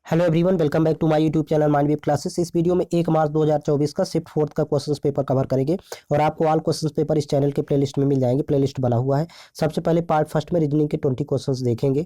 Hello everyone, welcome back to my YouTube channel mindwave classes. इस video में 1 मार्च 2024 का शिफ्ट फोर्थ का क्वेश्चंस पेपर कवर करेंगे और आपको ऑल क्वेश्चंस पेपर इस चैनल के प्लेलिस्ट में मिल जाएंगे। प्लेलिस्ट बना हुआ है। सबसे पहले पार्ट फर्स्ट में रीजनिंग के 20 क्वेश्चंस देखेंगे।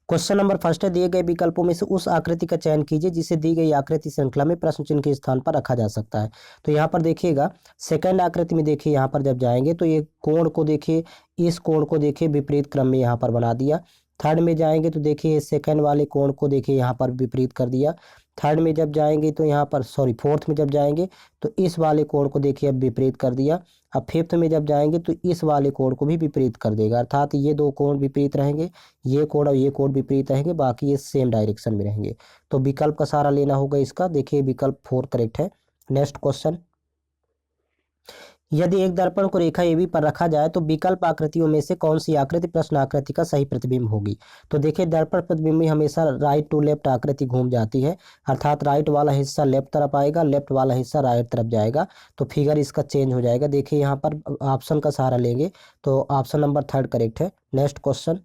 क्वेश्चन नंबर फर्स्ट है, दिए गए विकल्पों में से उस आकृति का चयन कीजिए जिसे दी गई आकृति श्रृंखला में प्रश्न चिन्ह के स्थान पर रखा जा सकता है। तो यहाँ पर देखिएगा, सेकंड आकृति में देखिए, यहाँ पर जब जाएंगे तो ये कोण को देखिए, इस कोण को देखिए विपरीत क्रम में यहाँ पर बना दिया। थर्ड में जाएंगे तो देखिए सेकंड वाले कोण को देखिए यहाँ पर विपरीत कर दिया। थर्ड में जब जाएंगे तो यहाँ पर फोर्थ में जब जाएंगे तो इस वाले कोण को देखिए अब विपरीत कर दिया। अब फिफ्थ में जब जाएंगे तो इस वाले कोण को भी विपरीत कर देगा, अर्थात ये दो कोण विपरीत रहेंगे, ये कोण और ये कोण विपरीत रहेंगे, बाकी ये सेम डायरेक्शन में रहेंगे। तो विकल्प का सहारा लेना होगा इसका। देखिए विकल्प 4 करेक्ट है। नेक्स्ट क्वेश्चन, यदि एक दर्पण को रेखा AB पर रखा जाए तो विकल्प आकृतियों में से कौन सी आकृति प्रश्न आकृति का सही प्रतिबिंब होगी। तो देखिए दर्पण प्रतिबिंब में हमेशा राइट टू लेफ्ट आकृति घूम जाती है, अर्थात राइट वाला हिस्सा लेफ्ट तरफ आएगा, लेफ्ट वाला हिस्सा राइट तरफ जाएगा। तो फिगर इसका चेंज हो जाएगा। देखिए यहाँ पर ऑप्शन का सहारा लेंगे तो ऑप्शन नंबर 3 करेक्ट है। नेक्स्ट क्वेश्चन,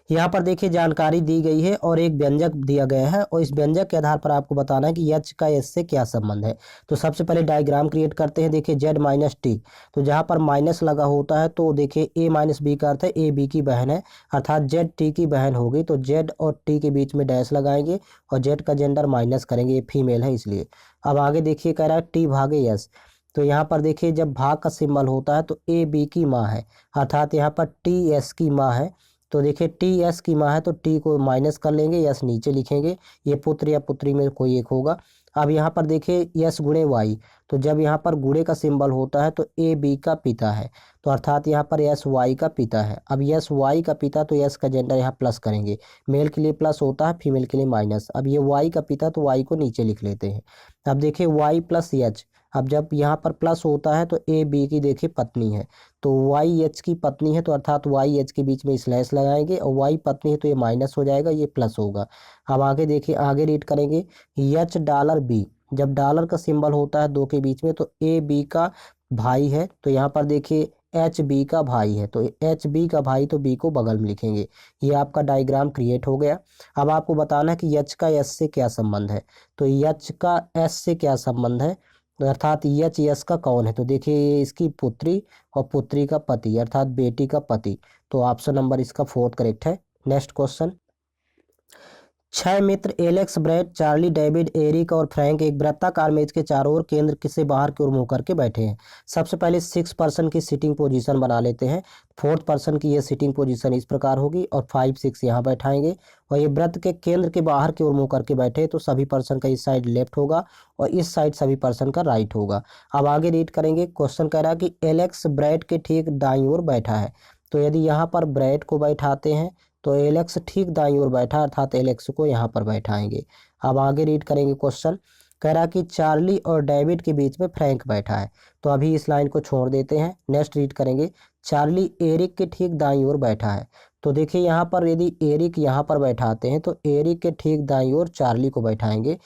यहाँ पर देखिए जानकारी दी गई है और एक व्यंजक दिया गया है और इस व्यंजक के आधार पर आपको बताना है कि एच का एस से क्या संबंध है। तो सबसे पहले डायग्राम क्रिएट करते हैं। देखिए जेड माइनस टी, तो जहाँ पर माइनस लगा होता है तो देखिए ए माइनस बी का अर्थ है ए बी की बहन है, अर्थात जेड टी की बहन होगी। तो जेड और टी के बीच में डैश लगाएंगे और जेड का जेंडर माइनस करेंगे, ये फीमेल है इसलिए। अब आगे देखिए कह रहा है टी भागे यस, तो यहाँ पर देखिए जब भाग का सिंबल होता है तो ए बी की माँ है, अर्थात यहाँ पर टी एस की माँ है। तो देखिए टी एस की माँ है तो टी को माइनस कर लेंगे, यस नीचे लिखेंगे, ये पुत्र या पुत्री में कोई एक होगा। अब यहाँ पर देखिए यस गुणे वाई, तो जब यहाँ पर गुणे का सिंबल होता है तो ए बी का पिता है, तो अर्थात यहाँ पर यस वाई का पिता है। अब यस वाई का पिता, तो यस का जेंडर यहाँ प्लस करेंगे, मेल के लिए प्लस होता है, फीमेल के लिए माइनस। अब ये वाई का पिता, तो वाई को नीचे लिख लेते हैं। अब देखिए वाई प्लस एच, अब जब यहाँ पर प्लस होता है तो ए बी की देखिए पत्नी है, तो वाई एच की पत्नी है, तो अर्थात वाई एच के बीच में स्लैश लगाएंगे और वाई पत्नी है तो ये माइनस हो जाएगा, ये प्लस होगा। अब आगे देखिए, आगे रीड करेंगे एच डॉलर बी, जब डॉलर का सिंबल होता है दो के बीच में तो ए बी का भाई है, तो यहाँ पर देखिए एच बी का भाई है, तो एच बी का भाई, तो बी को बगल में लिखेंगे। ये आपका डायग्राम क्रिएट हो गया। अब आपको बताना है कि एच का एस से क्या संबंध है। तो एच का एस से क्या संबंध है, अर्थात एच यस का कौन है। तो देखिए इसकी पुत्री और पुत्री का पति, अर्थात बेटी का पति। तो ऑप्शन नंबर इसका 4 करेक्ट है। नेक्स्ट क्वेश्चन, 6 मित्र Alex, Brad, Charlie, David, Eric और फ्रैंक एक वृत्ताकार मेज के चारों ओर केंद्र से बाहर की ओर मुंह करके बैठे हैं। सबसे पहले 6 पर्सन की सिटिंग पोजीशन बना लेते हैं। 4th पर्सन की ये सिटिंग पोजीशन इस प्रकार होगी और 5 6 यहाँ बैठाएंगे और ये वृत्त के केंद्र के बाहर की ओर मुंह करके बैठे, तो सभी पर्सन का इस साइड लेफ्ट होगा और इस साइड सभी पर्सन का राइट होगा। अब आगे रीड करेंगे। क्वेश्चन कह रहा है कि एलेक्स ब्रैड के ठीक दाईं ओर बैठा है, तो यदि यहाँ पर ब्रैड को बैठाते हैं तो एलेक्स ठीक दाईं ओर बैठा, अर्थात एलेक्स को यहाँ पर बैठाएंगे। अब आगे रीड करेंगे। क्वेश्चन कह रहा है कि चार्ली और डेविड के बीच में फ्रैंक बैठा है, तो अभी इस लाइन को छोड़ देते हैं। नेक्स्ट रीड करेंगे। चार्ली एरिक के ठीक दाईं ओर बैठा है, तो देखिए यहाँ पर यदि एरिक यहाँ पर बैठाते हैं तो एरिक के ठीक दाईं ओर चार्ली को बैठाएंगे,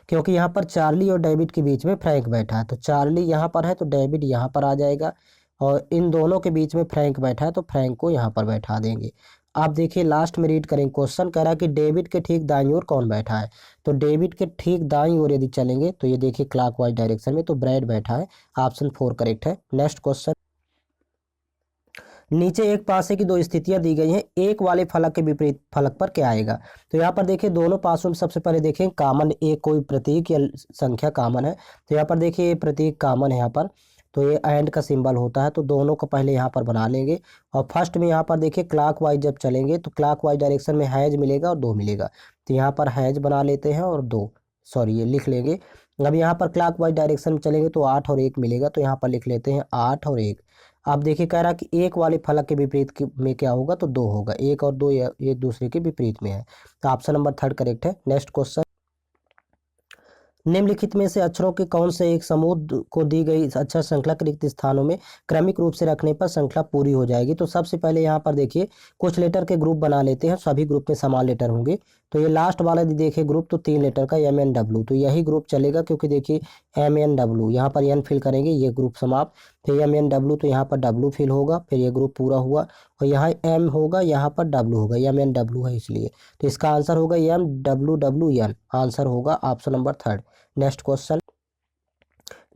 क्योंकि यहाँ पर चार्ली और डेविड के बीच में फ्रैंक बैठा है। तो चार्ली यहाँ पर है तो डेविड यहाँ पर आ जाएगा और इन दोनों के बीच में फ्रैंक बैठा है तो फ्रैंक को यहाँ पर बैठा देंगे। आप देखिए लास्ट में रीड करेंगे। क्वेश्चन कह रहा है कि डेविड के ठीक दाईं ओर कौन बैठा है, तो डेविड के ठीक दाईं ओर यदि चलेंगे तो ये देखिए क्लॉकवाइज डायरेक्शन में, तो ब्रैड बैठा है। ऑप्शन 4 करेक्ट है। नेक्स्ट क्वेश्चन, नीचे एक पासे की दो स्थितियां दी गई हैं, एक वाले फलक के विपरीत फलक पर क्या आएगा। तो यहाँ पर देखिए दोनों पासों में सबसे पहले देखें कॉमन एक कोई प्रतीक या संख्या कॉमन है, तो यहाँ पर देखिए प्रतीक कॉमन है यहाँ पर, तो ये एंड का सिंबल होता है, तो दोनों को पहले यहाँ पर बना लेंगे। और फर्स्ट में यहाँ पर देखिए क्लॉकवाइज जब चलेंगे तो क्लॉकवाइज डायरेक्शन में हैज मिलेगा और 2 मिलेगा, तो यहाँ पर हैज बना लेते हैं और 2 ये लिख लेंगे। अब यहाँ पर क्लॉकवाइज डायरेक्शन में चलेंगे तो 8 और 1 मिलेगा, तो यहाँ पर लिख लेते हैं 8 और 1। आप देखिए कह रहा कि एक वाले फलक के विपरीत में क्या होगा, तो 2 होगा, 1 और 2 एक दूसरे के विपरीत में है, तो ऑप्शन नंबर 3 करेक्ट है। नेक्स्ट क्वेश्चन, निम्नलिखित में से अक्षरों के कौन से एक समूह को दी गई अक्षर श्रृंखला के रिक्त स्थानों में क्रमिक रूप से रखने पर श्रृंखला पूरी हो जाएगी। तो सबसे पहले यहाँ पर देखिए कुछ लेटर के ग्रुप बना लेते हैं, सभी ग्रुप में समान लेटर होंगे। तो ये लास्ट वाला देखिए ग्रुप तो 3 लेटर का MNW, तो यही ग्रुप चलेगा क्योंकि देखिए MNW यहाँ पर एन फिल करेंगे, ये ग्रुप समाप्त। फिर MNW, तो यहाँ पर W फिल होगा, फिर ये ग्रुप पूरा हुआ, और यहाँ M होगा, यहाँ पर W होगा, MNW है इसलिए, तो इसका आंसर होगा MWWN, आंसर होगा option number third. Next question,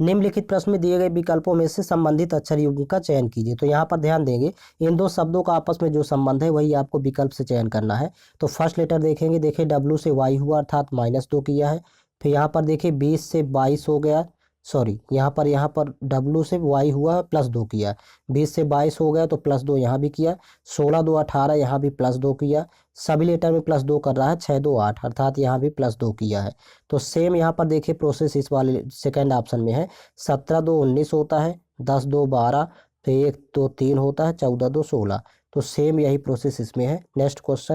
निम्नलिखित प्रश्न में दिए गए विकल्पों में से संबंधित अक्षर युग्म का चयन कीजिए। तो यहाँ पर ध्यान देंगे, इन दो शब्दों का आपस में जो संबंध है वही आपको विकल्प से चयन करना है। तो फर्स्ट लेटर देखेंगे, देखिए W से Y हुआ अर्थात -2 किया है। फिर यहाँ पर देखिए 20 से 22 हो गया, सॉरी यहाँ पर W से Y हुआ +2 किया, 20 से 22 हो गया तो +2 यहाँ भी किया, 16 2 18 यहाँ भी +2 किया, सभी लेटर में +2 कर रहा है, 6 2 8 अर्थात यहाँ भी +2 किया है। तो सेम यहाँ पर देखिए प्रोसेस इस वाले सेकेंड ऑप्शन में है, 17 2 19 होता है, 10 2 12, फिर 1 2 3 होता है, 14 2 16, तो सेम यही प्रोसेस इसमें है। नेक्स्ट क्वेश्चन,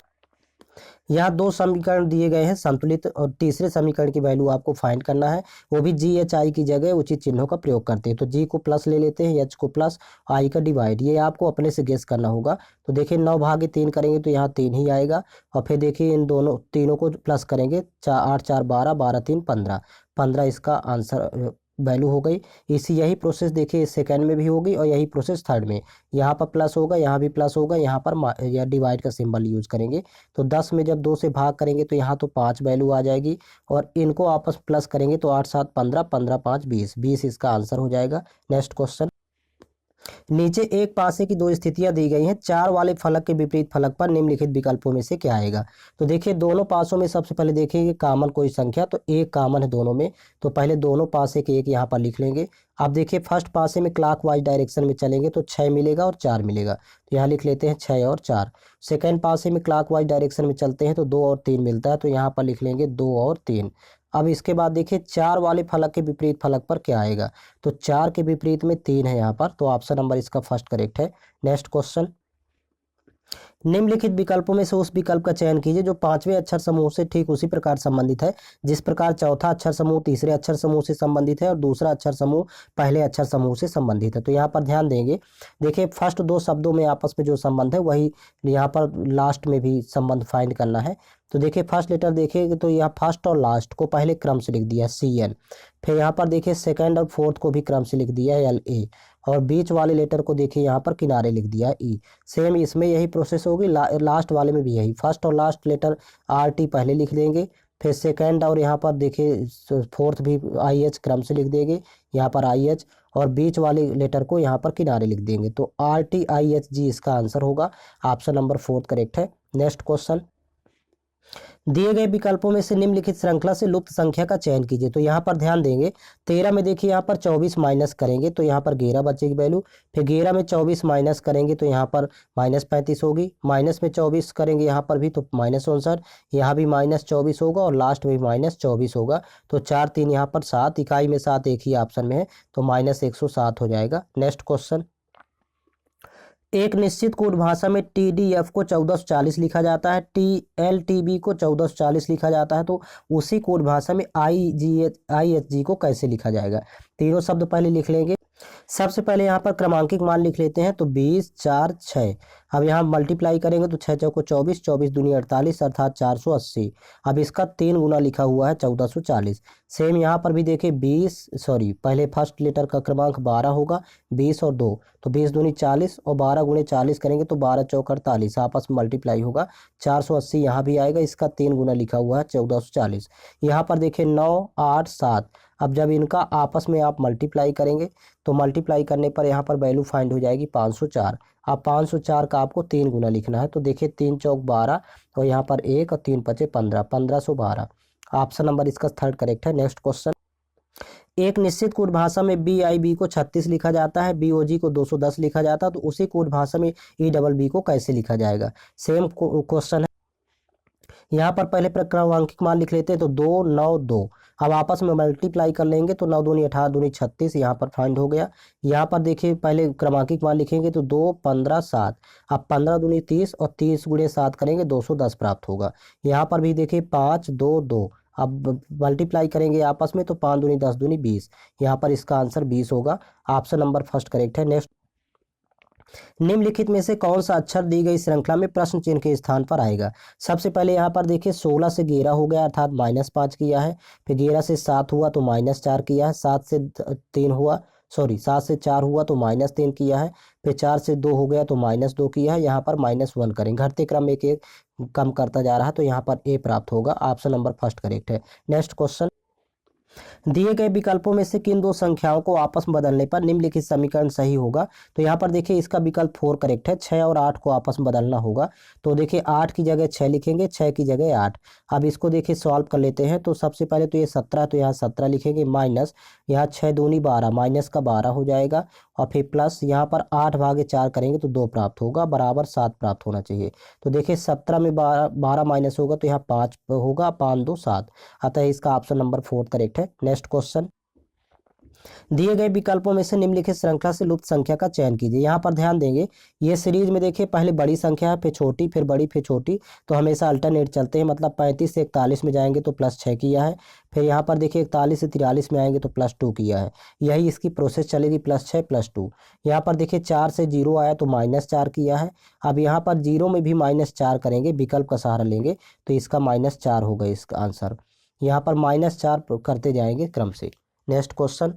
यहाँ दो समीकरण दिए गए हैं संतुलित, और तीसरे समीकरण की वैल्यू आपको फाइंड करना है, वो भी GHI की जगह उचित चिन्हों का प्रयोग करते हैं। तो G को प्लस ले लेते हैं, H को प्लस, I का डिवाइड, ये आपको अपने से गेस करना होगा। तो देखिए 9/3 करेंगे तो यहाँ 3 ही आएगा, और फिर देखिए इन दोनों तीनों को प्लस करेंगे, 8 4 12, 12 3 15, 15 इसका आंसर वैल्यू हो गई। यही प्रोसेस देखिए सेकंड में भी होगी, और यही प्रोसेस थर्ड में, यहाँ पर प्लस होगा, यहाँ भी प्लस होगा, यहाँ पर या डिवाइड का सिंबल यूज करेंगे। तो 10 में जब 2 से भाग करेंगे तो यहाँ तो 5 वैल्यू आ जाएगी, और इनको आपस प्लस करेंगे तो 8 7 15, 15 5 20, 20 इसका आंसर हो जाएगा। नेक्स्ट क्वेश्चन, नीचे एक पासे की दो स्थितियां दी गई हैं, 4 वाले फलक के विपरीत फलक पर निम्नलिखित विकल्पों में से क्या आएगा। तो देखिए दोनों पासों में सबसे पहले देखिए कॉमन कोई संख्या, तो एक कॉमन है दोनों में, तो पहले दोनों पासे के एक यहाँ पर लिख लेंगे। अब देखिए फर्स्ट पासे में क्लॉकवाइज डायरेक्शन में चलेंगे तो 6 मिलेगा और 4 मिलेगा, तो यहाँ लिख लेते हैं 6 और 4। सेकेंड पासे में क्लॉकवाइज डायरेक्शन में चलते हैं तो 2 और 3 मिलता है, तो यहाँ पर लिख लेंगे 2 और 3। अब इसके बाद देखिए 4 वाले फलक के विपरीत फलक पर क्या आएगा, तो 4 के विपरीत में 3 है यहाँ पर, तो ऑप्शन नंबर इसका फर्स्ट करेक्ट है। नेक्स्ट क्वेश्चन, निम्नलिखित विकल्पों में से उस विकल्प का चयन कीजिए जो पांचवें अक्षर समूह से ठीक उसी प्रकार संबंधित है जिस प्रकार चौथा अक्षर समूह तीसरे अक्षर समूह से संबंधित है और दूसरा अक्षर समूह पहले अक्षर समूह से संबंधित है। तो यहाँ पर ध्यान देंगे, देखिए फर्स्ट दो शब्दों में आपस में जो संबंध है वही यहाँ पर लास्ट में भी संबंध फाइंड करना है। तो देखिए फर्स्ट लेटर देखिए तो यहाँ फर्स्ट और लास्ट को पहले क्रम से लिख दिया CN, फिर यहाँ पर देखिए सेकंड और फोर्थ को भी क्रम से लिख दिया LA, और बीच वाले लेटर को देखिए यहाँ पर किनारे लिख दिया E। सेम इसमें यही प्रोसेस होगी, लास्ट वाले में भी यही, फर्स्ट और लास्ट लेटर RT पहले लिख देंगे, फिर सेकंड और यहाँ पर देखिए फोर्थ भी IH क्रम से लिख देंगे, यहाँ पर IH, और बीच वाले लेटर को यहाँ पर किनारे लिख देंगे, तो RTIHG इसका आंसर होगा, ऑप्शन नंबर 4 करेक्ट है। नेक्स्ट क्वेश्चन, दिए गए विकल्पों में से निम्नलिखित श्रृंखला से लुप्त संख्या का चयन कीजिए। तो यहाँ पर ध्यान देंगे 13 में देखिए यहाँ पर 24 माइनस करेंगे तो यहाँ पर 11 बचेगी वैल्यू, फिर 11 में 24 माइनस करेंगे तो यहाँ पर -35 होगी, माइनस में 24 करेंगे यहाँ पर भी तो -59, यहाँ भी -24 होगा और लास्ट में भी -24 होगा, तो 4 3 यहाँ पर 7, इकाई में 7 एक ही ऑप्शन में है, तो -107 हो जाएगा। नेक्स्ट क्वेश्चन, एक निश्चित कोड भाषा में TDF को 1440 लिखा जाता है, TLTB को 1440 लिखा जाता है, तो उसी कोड भाषा में IHG को कैसे लिखा जाएगा। तीनों शब्द पहले लिख लेंगे। सबसे पहले यहाँ पर क्रमांकित मान लिख लेते हैं, तो 20 4 6, अब यहाँ मल्टीप्लाई करेंगे तो 6 चौको 24, 24 दूनी 48 अर्थात 480। अब इसका 3 गुना लिखा हुआ है 1440। सेम यहाँ पर भी देखिए पहले फर्स्ट लेटर का क्रमांक 12 होगा, 20 और 2, तो 20 दूनी 40 और 12 गुणे 40 करेंगे तो 12 चौक 48, आपस में मल्टीप्लाई होगा 480, यहाँ भी आएगा, इसका 3 गुना लिखा हुआ है 1440। यहाँ पर देखिए 9 8 7, अब जब इनका आपस में आप मल्टीप्लाई करेंगे तो मल्टीप्लाई करने पर यहाँ पर वैल्यू फाइंड हो जाएगी 504। अब 504 का आपको 3 गुना लिखना है, तो देखिए 3 चौक 12 और यहाँ पर 1 और 3 पचे 15, 1512, ऑप्शन नंबर इसका थर्ड करेक्ट है। नेक्स्ट क्वेश्चन, एक निश्चित कोड भाषा में BIB को 36 लिखा जाता है, BOG को 210 लिखा जाता है, तो उसी कोड भाषा में EBB को कैसे लिखा जाएगा। सेम क्वेश्चन है, यहाँ पर पहले क्रमांकित मान लिख लेते हैं, तो 2 9 2, अब आपस में मल्टीप्लाई कर लेंगे तो 9 दूनी 18 दूनी 36, यहाँ पर फाइंड हो गया। यहाँ पर देखिए पहले क्रमांकित मान लिखेंगे तो 2 15 7, अब 15 दूनी 30 और 30 गुणे 7 करेंगे 210 प्राप्त होगा। यहाँ पर भी देखिए 5 2 2, अब मल्टीप्लाई करेंगे आपस में तो 5 दूनी 10 दूनी 20, यहाँ पर इसका आंसर 20 होगा, ऑप्शन नंबर फर्स्ट करेक्ट है। नेक्स्ट, निम्नलिखित में से कौन सा अक्षर दी गई श्रृंखला में प्रश्न चिन्ह के स्थान पर आएगा। सबसे पहले यहाँ पर देखिए 16 से 11 हो गया अर्थात -5 किया है, फिर 11 से 7 हुआ तो -4 किया है, 7 से 3 हुआ सॉरी 7 से 4 हुआ तो -3 किया है, फिर 4 से 2 हो गया तो -2 किया है, यहाँ पर -1 करेंगे, घटते क्रम में एक एक कम करता जा रहा है, तो यहाँ पर ए प्राप्त होगा। ऑप्शन नंबर फर्स्ट करेक्ट है। नेक्स्ट क्वेश्चन, दिए गए विकल्पों में से किन दो संख्याओं को आपस में बदलने पर निम्नलिखित समीकरण सही होगा। तो यहाँ पर देखिए इसका विकल्प 4 करेक्ट है, 6 और 8 को आपस में बदलना होगा। तो देखिए 8 की जगह 6 लिखेंगे, 6 की जगह 8। अब इसको देखिए सॉल्व कर लेते हैं। तो सबसे पहले तो ये 17, तो यहाँ 17 लिखेंगे, माइनस यहाँ 6 दूनी 12, माइनस का 12 हो जाएगा, और फिर प्लस यहाँ पर 8/4 करेंगे तो 2 प्राप्त होगा, बराबर 7 प्राप्त होना चाहिए। तो देखिए 17 में 12 माइनस होगा तो यहाँ 5 होगा, 5 2 7, अतः इसका ऑप्शन नंबर 4 करेक्ट है। नेक्स्ट क्वेश्चन, दिए गए विकल्पों में से निम्नलिखित श्रृंखला से लुप्त संख्या का चयन कीजिए। यहाँ पर ध्यान देंगे, ये सीरीज में देखिए पहले बड़ी संख्या है, फिर छोटी, फिर बड़ी, फिर छोटी, तो हमेशा अल्टरनेट चलते हैं। मतलब 35 से 41 में जाएंगे तो +6 किया है, फिर यहाँ पर देखिए 41 से 43 में आएंगे तो +2 किया है। यही इसकी प्रोसेस चलेगी, +6 +2। यहाँ पर देखिए 4 से 0 आया तो -4 किया है। अब यहाँ पर 0 में भी -4 करेंगे, विकल्प का सहारा लेंगे, तो इसका -4 होगा इसका आंसर। यहाँ पर -4 करते जाएंगे क्रम से। नेक्स्ट क्वेश्चन,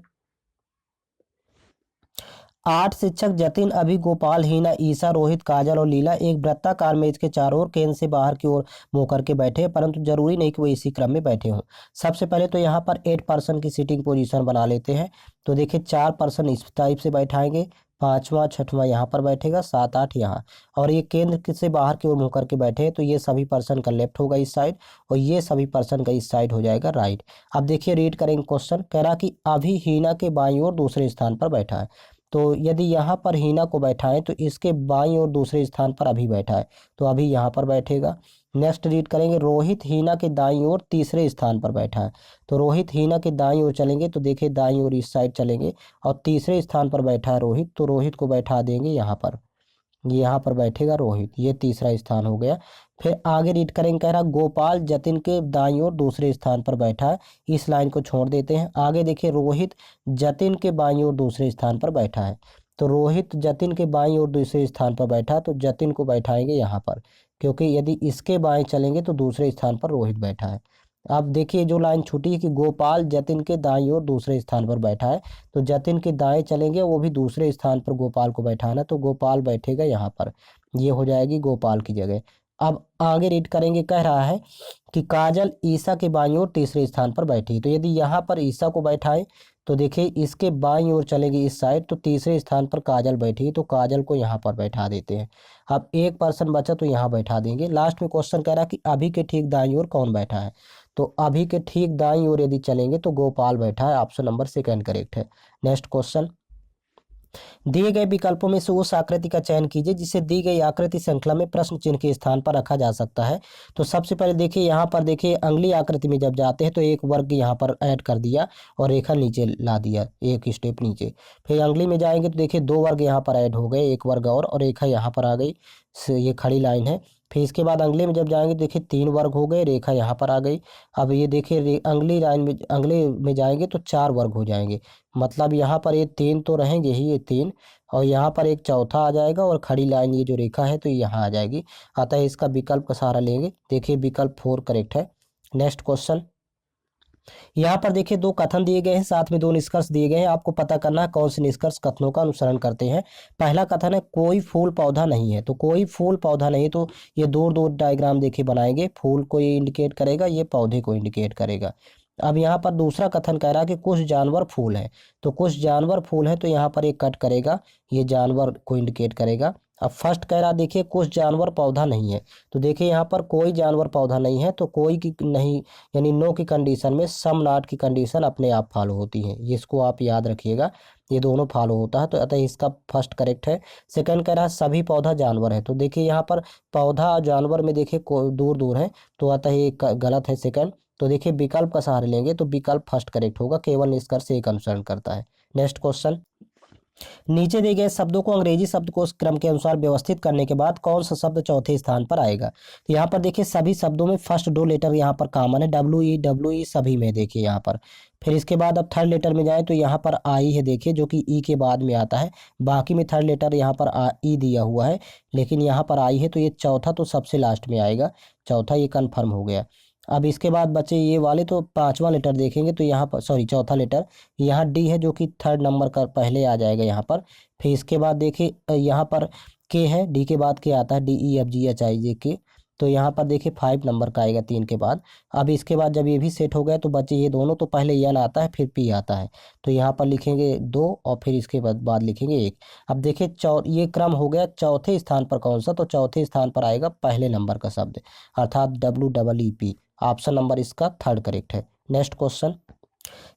8 शिक्षक जतिन, अभि, गोपाल, हीना, ईसा, रोहित, काजल और लीला एक वृत्ताकार मेज के चारों ओर केंद्र से बाहर की ओर मुंह करके बैठे हैं, परंतु जरूरी नहीं कि वो इसी क्रम में बैठे हों। सबसे पहले तो यहाँ पर 8 पर्सन की सीटिंग पोजीशन बना लेते हैं। तो देखिए 4 पर्सन इस टाइप से बैठाएंगे, 5वां 6वां यहाँ पर बैठेगा, 7 8 यहाँ, और ये केंद्र से बाहर की ओर मुंह करके बैठे हैं, तो ये सभी पर्सन का लेफ्ट होगा इस साइड, और ये सभी पर्सन का इस साइड हो जाएगा राइट। अब देखिए रीड करेंगे क्वेश्चन, कह रहा कि अभी हीना के बाईं ओर दूसरे स्थान पर बैठा है। तो यदि यहाँ पर हीना को बैठाएं तो इसके बाईं ओर दूसरे स्थान पर अभी बैठा है, तो अभी यहाँ पर बैठेगा। नेक्स्ट रीड करेंगे, रोहित हीना के दाईं ओर तीसरे स्थान पर बैठा है। तो रोहित हीना के दाईं ओर चलेंगे, तो देखिए दाईं ओर इस साइड चलेंगे, और तीसरे स्थान पर बैठा है रोहित, तो रोहित को बैठा देंगे यहाँ पर, यहाँ पर बैठेगा रोहित, ये तीसरा स्थान हो गया। फिर आगे रीड करेंगे, कह रहा गोपाल जतिन के दाईं ओर दूसरे स्थान पर बैठा है, इस लाइन को छोड़ देते हैं। आगे देखिए रोहित जतिन के बाईं ओर दूसरे स्थान पर बैठा है। तो रोहित जतिन के बाईं ओर दूसरे स्थान पर बैठा है, तो जतिन को बैठाएंगे यहाँ पर, क्योंकि यदि इसके बाएं चलेंगे तो दूसरे स्थान पर रोहित बैठा है। अब देखिए जो लाइन छूटी है कि गोपाल जतिन के दाईं ओर दूसरे स्थान पर बैठा है, तो जतिन के दाएं चलेंगे, वो भी दूसरे स्थान पर गोपाल को बैठाना, तो गोपाल बैठेगा यहाँ पर, ये हो जाएगी गोपाल की जगह। अब आगे रीड करेंगे, कह रहा है कि काजल ईसा के बाईं ओर तीसरे स्थान पर बैठी, तो यदि यहाँ पर ईसा को बैठाए तो देखिए इसके बाईं ओर चलेगी इस साइड, तो तीसरे स्थान पर काजल बैठी, तो काजल को यहाँ पर बैठा देते हैं। अब एक पर्सन बचा तो यहाँ बैठा देंगे। लास्ट में क्वेश्चन कह रहा है कि अभी के ठीक दाईं ओर कौन बैठा है। तो अभी के ठीक दाईं ओर यदि चलेंगे तो गोपाल बैठा है, ऑप्शन नंबर सेकंड करेक्ट है। नेक्स्ट क्वेश्चन, दिए गए विकल्पों में से उस आकृति का चयन कीजिए जिसे दी गई आकृति श्रृंखला में प्रश्न चिन्ह के स्थान पर रखा जा सकता है। तो सबसे पहले देखिए यहाँ पर देखिए अंगुली आकृति में जब जाते हैं तो एक वर्ग यहाँ पर ऐड कर दिया और रेखा नीचे ला दिया, एक स्टेप नीचे। फिर अंगुली में जाएंगे तो देखिए 2 वर्ग यहाँ पर ऐड हो गए, एक वर्ग और रेखा यहाँ पर आ गई, ये खड़ी लाइन है। फिर इसके बाद अंगुली में जब जाएंगे देखिए 3 वर्ग हो गए, रेखा यहाँ पर आ गई। अब ये देखिए अंगुली लाइन में अंगुली में जाएंगे तो 4 वर्ग हो जाएंगे, मतलब यहाँ पर ये 3 तो रहेंगे ही, ये 3, और यहाँ पर एक चौथा आ जाएगा, और खड़ी लाइन ये जो रेखा है तो यहाँ आ जाएगी। अतः इसका विकल्प का सहारा लेंगे, देखिए विकल्प 4 करेक्ट है। नेक्स्ट क्वेश्चन, यहाँ पर देखिए 2 कथन दिए गए हैं, साथ में 2 निष्कर्ष दिए गए हैं। आपको पता करना है कौन से निष्कर्ष कथनों का अनुसरण करते हैं। पहला कथन है कोई फूल पौधा नहीं है, तो कोई फूल पौधा नहीं, तो ये दूर दूर डायग्राम देखिए बनाएंगे, फूल को ये इंडिकेट करेगा, ये पौधे को इंडिकेट करेगा। अब यहाँ पर दूसरा कथन कह रहा है कि कुछ जानवर फूल है, तो कुछ जानवर फूल है, तो यहाँ पर एक कट करेगा, ये जानवर को इंडिकेट करेगा। अब फर्स्ट कह रहा देखिए कुछ जानवर पौधा नहीं है, तो देखिए यहाँ पर कोई जानवर पौधा नहीं है, तो कोई की नहीं, यानी नो की कंडीशन में सम नॉट की कंडीशन अपने आप फॉलो होती है, इसको आप याद रखिएगा, ये दोनों फॉलो होता है, तो अतः इसका फर्स्ट करेक्ट है। सेकंड कह रहा है सभी पौधा जानवर है, तो देखिए यहाँ पर पौधा और जानवर में देखिए दूर दूर है, तो अतः ये गलत है सेकंड। तो देखिए विकल्प का सहारा लेंगे तो विकल्प फर्स्ट करेक्ट होगा, केवल निष्कर्ष एक अनुसरण करता है। नेक्स्ट क्वेश्चन, नीचे दिए गए शब्दों को अंग्रेजी शब्दकोश क्रम के अनुसार व्यवस्थित करने के बाद कौन सा शब्द चौथे स्थान पर आएगा। तो यहाँ पर देखिए सभी शब्दों में फर्स्ट 2 लेटर यहाँ पर कॉमन है, WE सभी में देखिए यहाँ पर। फिर इसके बाद अब थर्ड लेटर में जाए तो यहाँ पर आई है, देखिए जो कि ई के बाद में आता है। बाकी में थर्ड लेटर यहाँ पर ई दिया हुआ है, लेकिन यहाँ पर आई है, तो ये चौथा तो सबसे लास्ट में आएगा, चौथा ये कन्फर्म हो गया। अब इसके बाद बचे ये वाले, तो पांचवा लेटर देखेंगे तो यहाँ पर, सॉरी चौथा लेटर, यहाँ डी है जो कि थर्ड नंबर का पहले आ जाएगा यहाँ पर। फिर इसके बाद देखिए यहाँ पर के है, डी के बाद के आता है, DEFGHIJK। तो यहाँ पर देखिए 5 नंबर का आएगा 3 के बाद। अब इसके बाद जब ये भी सेट हो गया तो बचे ये दोनों, तो पहले एन आता है फिर पी आता है, तो यहाँ पर लिखेंगे 2 और फिर इसके बाद लिखेंगे 1। अब देखिए ये क्रम हो गया। चौथे स्थान पर कौन सा, तो चौथे स्थान पर आएगा पहले नंबर का शब्द, अर्थात WEEP। ऑप्शन नंबर इसका थर्ड करेक्ट है। नेक्स्ट क्वेश्चन,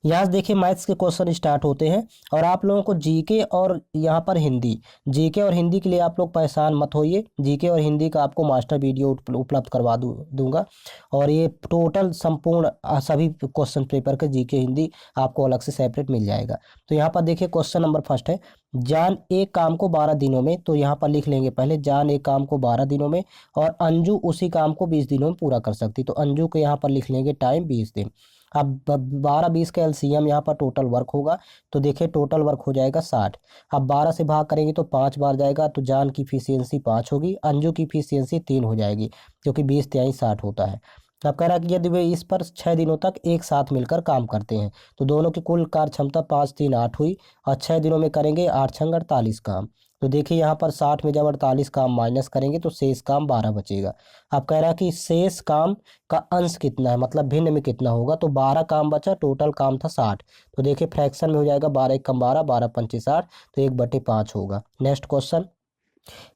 यहाँ से देखिए मैथ्स के क्वेश्चन स्टार्ट होते हैं और आप लोगों को जीके और यहाँ पर हिंदी, जीके और हिंदी के लिए आप लोग परेशान मत होइए। जीके और हिंदी का आपको मास्टर वीडियो उपलब्ध करवा दूंगा और ये टोटल संपूर्ण सभी क्वेश्चन पेपर के जीके हिंदी आपको अलग से सेपरेट मिल जाएगा। तो यहाँ पर देखिए क्वेश्चन नंबर फर्स्ट है, जान एक काम को 12 दिनों में, तो यहाँ पर लिख लेंगे पहले, जान एक काम को 12 दिनों में और अंजू उसी काम को 20 दिनों में पूरा कर सकती, तो अंजू को यहाँ पर लिख लेंगे टाइम 20 दिन। अब 12-20 का एलसीएम यहाँ पर टोटल वर्क होगा, तो देखिए टोटल वर्क हो जाएगा 60। अब 12 से भाग करेंगे तो 5 बार जाएगा, तो जान की इफिशियंसी 5 होगी, अंजू की इफिशियंसी 3 हो जाएगी, क्योंकि 20 तिहाई 60 होता है। अब कह रहा कि यदि वे इस पर 6 दिनों तक एक साथ मिलकर काम करते हैं तो दोनों की कुल कार्य क्षमता 5 3 8 हुई और 6 दिनों में करेंगे 8 छंग 48 काम। तो देखिए यहाँ पर 60 में जब 48 काम माइनस करेंगे तो शेष काम 12 बचेगा। अब कह रहा है कि शेष काम का अंश कितना है, मतलब भिन्न में कितना होगा, तो 12 काम बचा, टोटल काम था 60, तो देखिए फ्रैक्शन में हो जाएगा 12 × 12, 12 × 5 = 60, तो 1/5 होगा। नेक्स्ट क्वेश्चन,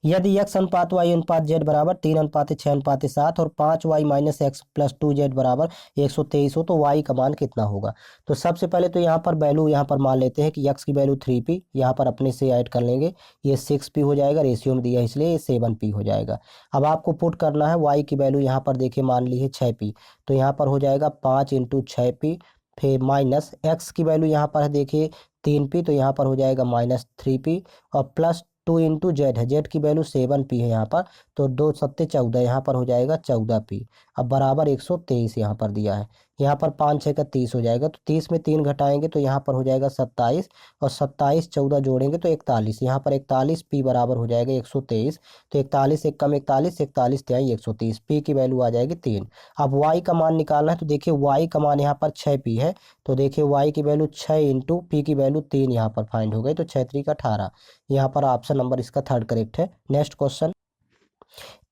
यदि x अनुपात y अनुपात z बराबर 3:6:7 और 5y - x + 2z बराबर 123 हो तो y का मान कितना होगा। तो सबसे पहले तो यहाँ पर वैल्यू यहाँ पर मान लेते हैं कि x की वैल्यू 3p, यहाँ पर अपने से ऐड कर लेंगे, ये 6p हो जाएगा, रेशियो में दिया है इसलिए ये 7p हो जाएगा। अब आपको पुट करना है y की वैल्यू, यहाँ पर देखिए मान ली है 6p, तो यहाँ पर हो जाएगा 5 × 6p, फिर माइनस x की वैल्यू यहाँ पर है देखिए 3p, तो यहाँ पर हो जाएगा -3p और प्लस 2 × z है, z की वैल्यू 7p है यहाँ पर, तो 2 7 14, यहाँ पर हो जाएगा 14p। अब बराबर 123 यहाँ पर दिया है, यहाँ पर 5 6 का 30 हो जाएगा, तो 30 में 3 घटाएंगे तो यहाँ पर हो जाएगा 27 और 27 14 जोड़ेंगे तो 41, यहाँ पर 41p बराबर हो जाएगा 123, तो 41 1 कम 41, 41 तिहाई 130, p की वैल्यू आ जाएगी 3। अब y का मान निकालना है, तो देखिए y का मान यहाँ पर 6p है, तो देखिए y की वैल्यू 6 × p की वैल्यू 3 यहाँ पर फाइंड हो गई, तो 6 3 = 18, यहाँ पर ऑप्शन नंबर इसका थर्ड करेक्ट है। नेक्स्ट क्वेश्चन,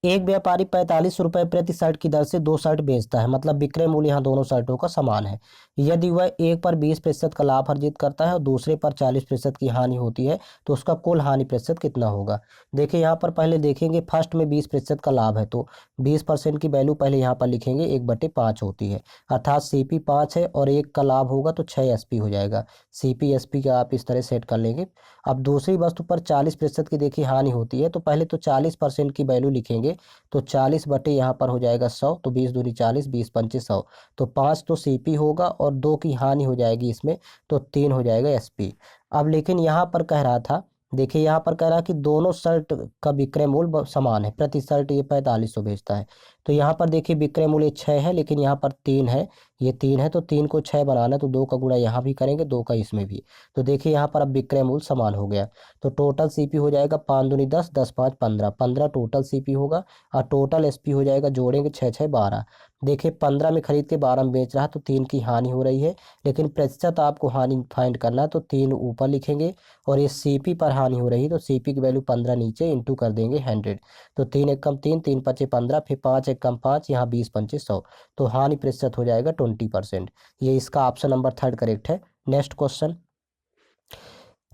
एक व्यापारी 45 रुपये प्रति शर्ट की दर से 2 शर्ट बेचता है, मतलब विक्रय मूल्य यहाँ दोनों शर्टों का समान है। यदि वह एक पर 20% का लाभ अर्जित करता है और दूसरे पर 40% की हानि होती है तो उसका कुल हानि प्रतिशत कितना होगा। देखिए यहाँ पर पहले देखेंगे, फर्स्ट में 20% का लाभ है तो 20% की वैल्यू पहले यहाँ पर लिखेंगे, 1/5 होती है, अर्थात CP 5 है और 1 का लाभ होगा तो 6 SP हो जाएगा। CP SP का आप इस तरह सेट कर लेंगे। अब दूसरी वस्तु पर 40% की देखिए हानि होती है, तो पहले तो 40% की वैल्यू लिखेंगे, तो 40 बटे यहाँ पर हो जाएगा 100, तो 20 दूनी 40, 20 पंचे 100, तो 5 तो CP होगा और 2 की हानि हो जाएगी इसमें, तो 3 हो जाएगा SP। अब लेकिन यहाँ पर कह रहा था, देखिए यहाँ पर कह रहा है कि दोनों शर्ट का विक्रय मूल्य समान है, प्रति शर्ट ये 4500 बेचता है, तो यहाँ पर देखिए विक्रय मूल्य 6 है लेकिन यहाँ पर 3 है, ये 3 है तो 3 को 6 बनाना है, तो 2 का गुणा यहाँ भी करेंगे, 2 का इसमें भी, तो देखिए यहाँ पर अब विक्रय मूल्य समान हो गया, तो टोटल CP हो जाएगा 5 दूनी 10, 10 5 15, 15 टोटल CP होगा और टोटल SP हो जाएगा, जोड़ेंगे 6 6 12। देखिए 15 में खरीद के 12 में बेच रहा है तो 3 की हानि हो रही है, लेकिन प्रतिशत आपको हानि फाइंड करना है, तो 3 ऊपर लिखेंगे और ये CP पर हानि हो रही है तो CP की वैल्यू 15 नीचे इंटू कर देंगे 100, तो 3 1 कम 3, 3 5 15, फिर 5 1 कम 5, यहाँ 20 पंचे 100, तो हानि प्रतिशत हो जाएगा 20%। ये इसका ऑप्शन नंबर थर्ड करेक्ट है। नेक्स्ट क्वेश्चन,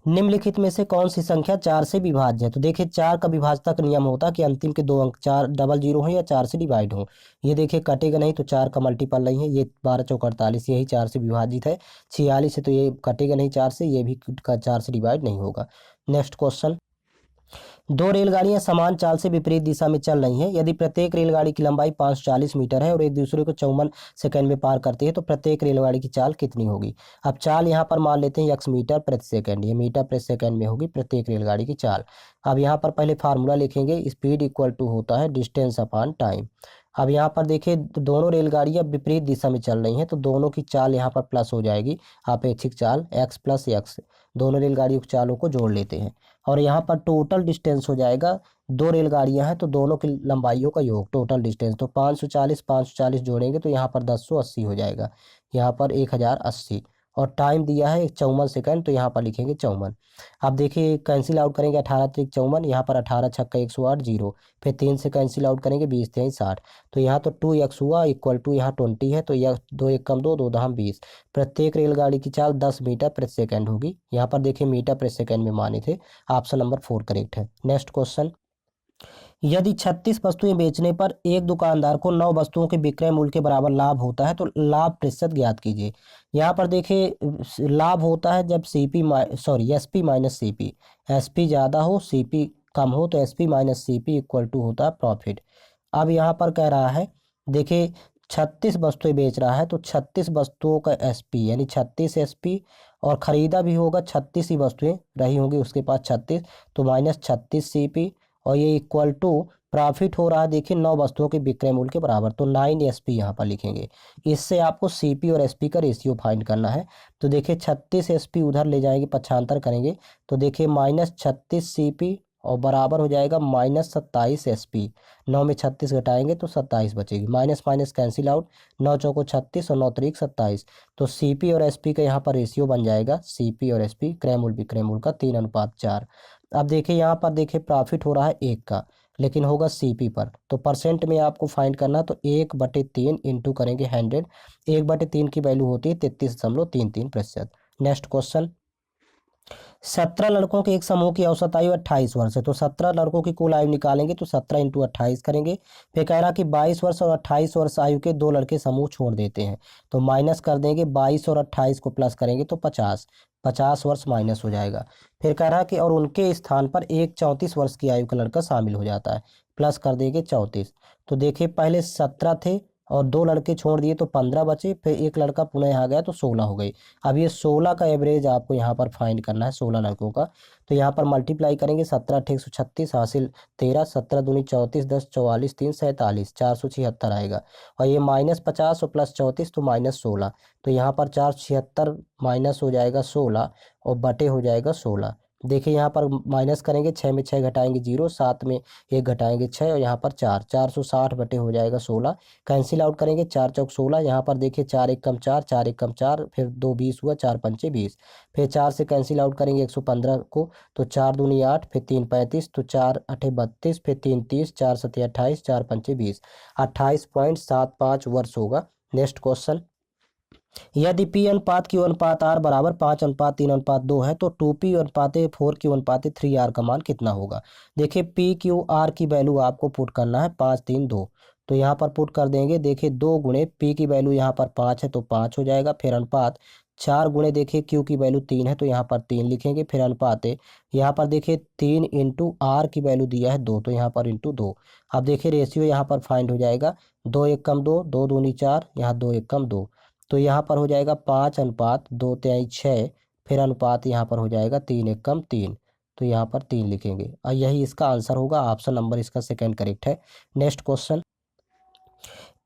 निम्नलिखित में से कौन सी संख्या 4 से विभाज्य है। तो देखिए 4 का विभाज्यता का नियम होता है कि अंतिम के 2 अंक 4 डबल जीरो हो या 4 से डिवाइड हो। ये देखिए कटेगा नहीं तो 4 का मल्टीपल नहीं है, ये 12 चौक 48 यही 4 से विभाजित है। 46 है तो ये कटेगा नहीं 4 से, ये भी 4 से डिवाइड नहीं होगा। नेक्स्ट क्वेश्चन, 2 रेलगाड़ियां समान चाल से विपरीत दिशा में चल रही हैं। यदि प्रत्येक रेलगाड़ी की लंबाई 540 मीटर है और एक दूसरे को 54 सेकंड में पार करती है तो प्रत्येक रेलगाड़ी की चाल कितनी होगी। अब चाल यहाँ पर मान लेते हैं x मीटर प्रति सेकंड, ये मीटर प्रति सेकंड में होगी प्रत्येक रेलगाड़ी की चाल। अब यहाँ पर पहले फार्मूला लिखेंगे, स्पीड इक्वल टू होता है डिस्टेंस अपॉन टाइम। अब यहाँ पर देखिए दोनों रेलगाड़ियाँ विपरीत दिशा में चल रही हैं तो दोनों की चाल यहाँ पर प्लस हो जाएगी, अपेक्षिक चाल x + x, दोनों रेलगाड़ियों की चालों को जोड़ लेते हैं। और यहाँ पर टोटल डिस्टेंस हो जाएगा, दो रेलगाड़ियाँ हैं तो दोनों की लंबाइयों का योग टोटल डिस्टेंस, तो 540 जोड़ेंगे तो यहाँ पर 1080 हो जाएगा, यहाँ पर 1080। और टाइम दिया है 54 सेकंड, तो यहाँ पर लिखेंगे 54। अब देखिए कैंसिल आउट करेंगे, 18×3 = 54, यहाँ पर 18×6 = 108 जीरो, फिर 3 से कैंसिल आउट करेंगे, 20×3 = 60। तो यहाँ तो 2x हुआ इक्वल टू यहाँ 20 है, तो यह 2 1 कम 2, 2 दहम 20। प्रत्येक रेलगाड़ी की चाल 10 मीटर प्रति सेकंड होगी। यहाँ पर देखिए मीटर प्रति सेकंड में माने थे। ऑप्शन नंबर 4 करेक्ट है। नेक्स्ट क्वेश्चन, यदि 36 वस्तुएं बेचने पर एक दुकानदार को 9 वस्तुओं के विक्रय मूल्य के बराबर लाभ होता है तो लाभ प्रतिशत ज्ञात कीजिए। यहाँ पर देखिए लाभ होता है जब एसपी माइनस सीपी, एसपी ज़्यादा हो सीपी कम हो, तो SP minus CP equal to होता है प्रॉफिट। अब यहाँ पर कह रहा है देखिए 36 वस्तुएं बेच रहा है तो 36 वस्तुओं का एसपी यानी 36 एसपी, और ख़रीदा भी होगा 36 ही वस्तुएं रही होंगी उसके पास 36, तो -36 सीपी, और ये इक्वल टू प्रॉफिट हो रहा है देखिए 9 वस्तुओं के विक्रय मूल्य के बराबर, तो 9 एसपी यहाँ पर लिखेंगे। इससे आपको सीपी और एसपी का रेशियो फाइंड करना है। तो देखिए 36 एसपी उधर ले जाएंगे, पक्षांतर करेंगे, तो देखिए -36 सीपी और बराबर हो जाएगा -27 एसपी। 9 में 36 घटाएंगे तो 27 बचेगी, माइनस माइनस कैंसिल आउट, 9 चौको 36 और 9 त्रिक 27। तो सीपी और एसपी का यहाँ पर रेशियो बन जाएगा, सीपी और एसपी क्रय मूल्य विक्रय मूल्य का 3:4। अब देखिए यहाँ पर देखिए प्रॉफिट हो रहा है 1 का, लेकिन होगा सीपी पर, तो परसेंट में आपको फाइंड करना, तो 1/3 इंटू करेंगे 100। 1/3 की वैल्यू होती है 33.33%। नेक्स्ट क्वेश्चन, 17 लड़कों के एक समूह की औसत आयु 28 वर्ष है, तो 17 लड़कों की कुल आयु निकालेंगे तो 17 इंटू 28 करेंगे। फिर कह रहा कि 22 वर्ष और 28 वर्ष आयु के दो लड़के समूह छोड़ देते हैं, तो माइनस कर देंगे, 22 और 28 को प्लस करेंगे तो 50, 50 वर्ष माइनस हो जाएगा। फिर कह रहा कि और उनके स्थान पर एक 34 वर्ष की आयु का लड़का शामिल हो जाता है, प्लस कर देंगे 34। तो देखिए पहले 17 थे और दो लड़के छोड़ दिए तो 15 बचे, फिर एक लड़का पुनः आ गया तो 16 हो गई। अब ये 16 का एवरेज आपको यहाँ पर फाइंड करना है 16 लड़कों का, तो यहाँ पर मल्टीप्लाई करेंगे, 17 8 136 हासिल 13, 17 दूनी 34, 10 44 3 47, 476 आएगा। और ये -50 और प्लस 34 तो -16, तो यहाँ पर 476 माइनस हो जाएगा 16 और बटे हो जाएगा 16। देखिए यहाँ पर माइनस करेंगे, 6 में 6 घटाएंगे 0, 7 में 1 घटाएंगे 6, और यहाँ पर 4, 460 बटे हो जाएगा 16। कैंसिल आउट करेंगे, 4 चौक 16, यहाँ पर देखिए 4 1 कम 4, 4 1 कम 4, फिर 2 20 हुआ, 4 पंचे 20, फिर 4 से कैंसिल आउट करेंगे 115 को, तो 4 दूनी 8, फिर 3 35, तो 4 8 32, फिर 3 30, 4 7 28, 4 पंचे 20, 28.75 वर्ष होगा। नेक्स्ट क्वेश्चन, यदि पी अनुपात क्यू अनुपात आर बराबर 5:3:2 है तो 2p अनुपात 4q/3r का मान कितना होगा। देखिए पी क्यू आर की वैल्यू आपको पुट करना है 5 3 2, तो यहाँ पर पुट कर देंगे, देखिए 2 गुणे पी की वैल्यू यहाँ पर 5 है तो 5 हो जाएगा, फिर अनुपात 4 गुणे देखिए क्यू की वैल्यू 3 है तो यहाँ पर 3 लिखेंगे, फिर अनुपात यहाँ पर देखिए 3 इंटू आर की वैल्यू दिया है 2, तो यहाँ पर इंटू 2। अब देखिए रेशियो यहाँ पर फाइंड हो जाएगा, 2 1 कम 2, 2 दूनी 4, यहाँ 2 1 कम 2, तो यहाँ पर हो जाएगा 5:2/6, फिर अनुपात यहाँ पर हो जाएगा 3 1 कम 3, तो यहाँ पर 3 लिखेंगे और यही इसका आंसर होगा। ऑप्शन नंबर इसका सेकंड करेक्ट है। नेक्स्ट क्वेश्चन,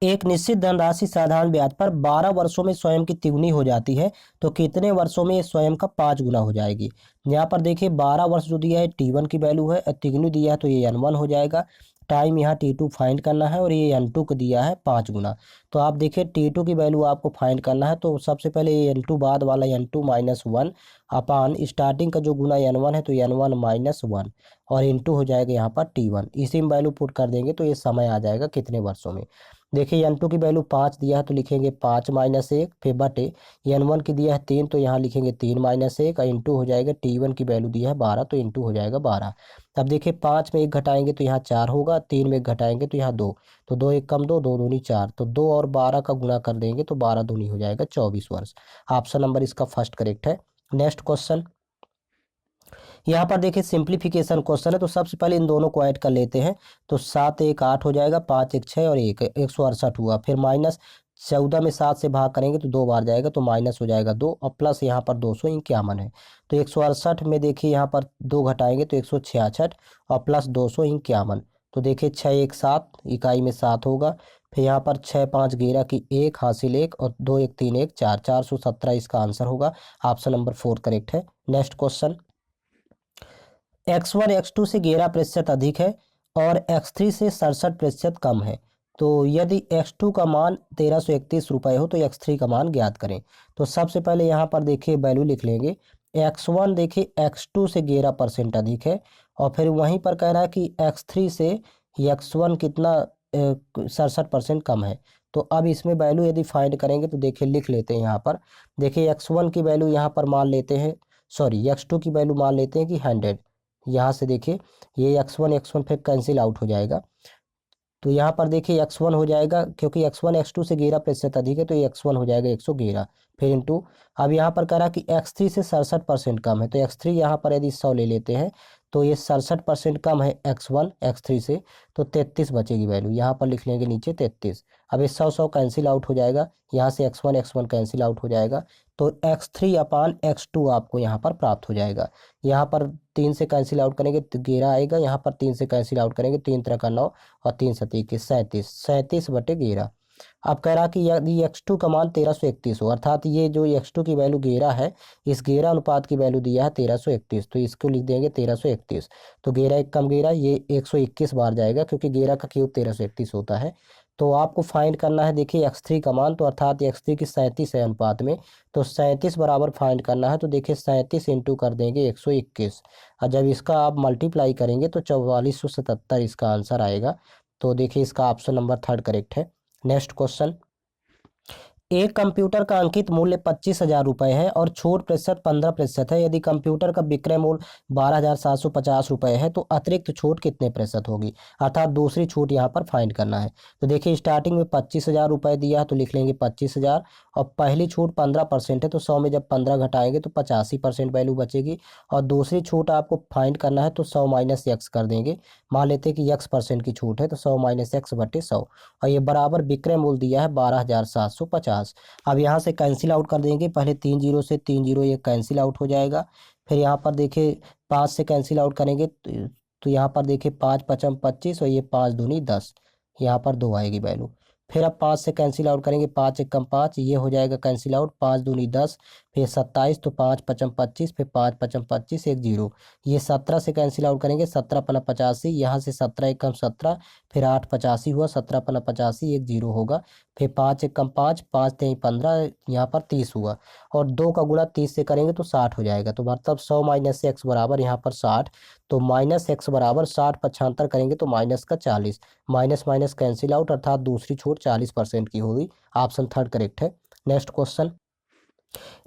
एक निश्चित धनराशि साधारण ब्याज पर 12 वर्षों में स्वयं की तिगुनी हो जाती है तो कितने वर्षों में ये स्वयं का 5 गुना हो जाएगी। यहाँ पर देखिए 12 वर्ष जो दिया है T1 की वैल्यू है, तिगुनी दिया है तो ये N1 हो जाएगा। टाइम यहाँ T2 फाइंड करना है और ये N2 को दिया है 5 गुना। तो आप देखिए T2 की वैल्यू आपको फाइंड करना है, तो सबसे पहले ये N2 बाद वाला N2 -1 अपान स्टार्टिंग का जो गुना N1 है तो N1 -1 और इंटू हो जाएगा यहाँ पर T1। इसी में वैल्यू पुट कर देंगे तो ये समय आ जाएगा कितने वर्षों में। देखिए N2 की वैल्यू 5 दिया है तो लिखेंगे 5 - 1, फिर बटे N1 की दिया है 3 तो यहाँ लिखेंगे 3 - 1 और इंटू हो जाएगा T1 की वैल्यू दिया है 12 तो इंटू हो जाएगा 12। अब देखिए 5 में 1 घटाएंगे तो यहाँ 4 होगा, 3 में 1 घटाएंगे तो यहाँ 2, तो 2 1 कम 2, 2 दूनी 4, तो 2 और 12 का गुणा कर देंगे तो 12 दूनी हो जाएगा 24 वर्ष। ऑप्शन नंबर इसका फर्स्ट करेक्ट है। नेक्स्ट क्वेश्चन, यहाँ पर देखिए सिंप्लीफिकेशन क्वेश्चन है, तो सबसे पहले इन दोनों को ऐड कर लेते हैं, तो 7 1 8 हो जाएगा, 5 1 6 और 1 168 हुआ, फिर -14 में 7 से भाग करेंगे तो 2 बार जाएगा तो माइनस हो जाएगा 2 और प्लस यहाँ पर 251 है, तो 168 में देखिए यहाँ पर 2 घटाएंगे तो 166 और प्लस 251, तो देखिए 6 1 7 इकाई में 7 होगा, फिर यहाँ पर 6 5 11 की 1 हासिल 1 और 2 1 3 1 4, 417 इसका आंसर होगा। ऑप्शन नंबर 4 करेक्ट है। नेक्स्ट क्वेश्चन, X1 X2 से 11% अधिक है और X3 से 67% कम है। तो यदि X2 का मान 1331 रुपये हो तो X3 का मान ज्ञात करें। तो सबसे पहले यहाँ पर देखिए वैल्यू लिख लेंगे। X1 देखिए X2 से 11% अधिक है और फिर वहीं पर कह रहा है कि X3 से X1 कितना 67% कम है। तो अब इसमें वैल्यू यदि फाइंड करेंगे तो देखिए लिख लेते हैं यहाँ पर। देखिए X1 की वैल्यू यहाँ पर मान लेते हैं, सॉरी X2 की वैल्यू मान लेते हैं कि 100। यहाँ से देखिए ये x1 फिर कैंसिल आउट हो जाएगा। तो यहाँ पर देखिए x1 हो जाएगा, क्योंकि x1 x2 से 11% अधिक है तो ये x1 हो जाएगा 111, फिर इंटू। अब यहाँ पर कह रहा कि x3 से 67% कम है, तो x3 यहाँ पर यदि 100 ले लेते हैं तो ये 67% कम है x1 x3 से, तो 33 बचेगी वैल्यू। यहाँ पर लिख लेंगे नीचे 33। अब ये 100 कैंसिल आउट हो जाएगा, यहाँ से x1 कैंसिल आउट हो जाएगा, तो x3 अपान x2 आपको यहाँ पर प्राप्त हो जाएगा। यहाँ पर 3 से कैंसिल आउट करेंगे तो 11 आएगा, यहाँ पर 3 से कैंसिल आउट करेंगे, 3 3 का 9 और 3 7 21 37, 37/11। अब कह रहा कि यदि x2 का मान 1331 हो, अर्थात ये जो x2 की वैल्यू 11 है, इस 11 अनुपात की वैल्यू दिया है 1331, तो इसको लिख देंगे 1331। तो 11 एक कम 11 ये 121 बार जाएगा, क्योंकि 11 का क्यूब 1331 होता है। तो आपको फाइंड करना है देखिए x3 का मान, तो अर्थात x3 की 37 है अनुपात में, तो 37 बराबर फाइंड करना है। तो देखिए 37 इंटू कर देंगे 121, और जब इसका आप मल्टीप्लाई करेंगे तो 4477 इसका आंसर आएगा। तो देखिए इसका ऑप्शन नंबर 3 करेक्ट है। नेक्स्ट क्वेश्चन, एक कंप्यूटर का अंकित मूल्य 25,000 रुपये है और छूट प्रतिशत 15% है। यदि कंप्यूटर का विक्रय मूल्य 12,750 रुपये है तो अतिरिक्त छूट कितने प्रतिशत होगी, अर्थात दूसरी छूट यहाँ पर फाइंड करना है। तो देखिए स्टार्टिंग में 25,000 रुपये दिया है तो लिख लेंगे 25,000, और पहली छूट 15% है तो 100 में जब 15 घटाएंगे तो 85% वैल्यू बचेगी। और दूसरी छूट आपको फाइंड करना है तो 100 माइनस एक्स कर देंगे। मान लेते हैं कि x% की छूट है तो 100 माइनस एक्स बटे 100, और ये बराबर विक्रय मूल्य दिया है 12,750। अब यहाँ से कैंसिल आउट कर देंगे, पहले 3 जीरो से 3 जीरो ये कैंसिल आउट हो जाएगा। फिर यहाँ पर देखिए 5 से कैंसिल आउट करेंगे तो यहाँ पर देखिए 5 पचम 25 और ये 5 दूनी 10, यहाँ पर 2 आएगी वैल्यू। फिर अब 5 से कैंसिल आउट करेंगे, 5 एक कम 5 ये हो जाएगा कैंसिल आउट, 5 दूनी 10, फिर 27, तो 5 पचम 25, फिर 5 पचम 25 एक जीरो, ये 17 से कैंसिल आउट करेंगे, 17 पना 85, यहाँ से 17 एक कम 17, फिर 8 85 हुआ, 17 पना 85 एक जीरो होगा, फिर 5 एक कम 5, 5 3 15, यहाँ पर 30 हुआ, और 2 का गुणा 30 से करेंगे तो 60 हो जाएगा। तो मतलब 100 माइनस एक्स बराबर यहाँ पर 60, तो माइनस एक्स बराबर 60 पचहत्तर करेंगे तो माइनस का 40, माइनस माइनस कैंसिल आउट, अर्थात दूसरी छूट 40% की होगी। ऑप्शन 3 करेक्ट है। नेक्स्ट क्वेश्चन,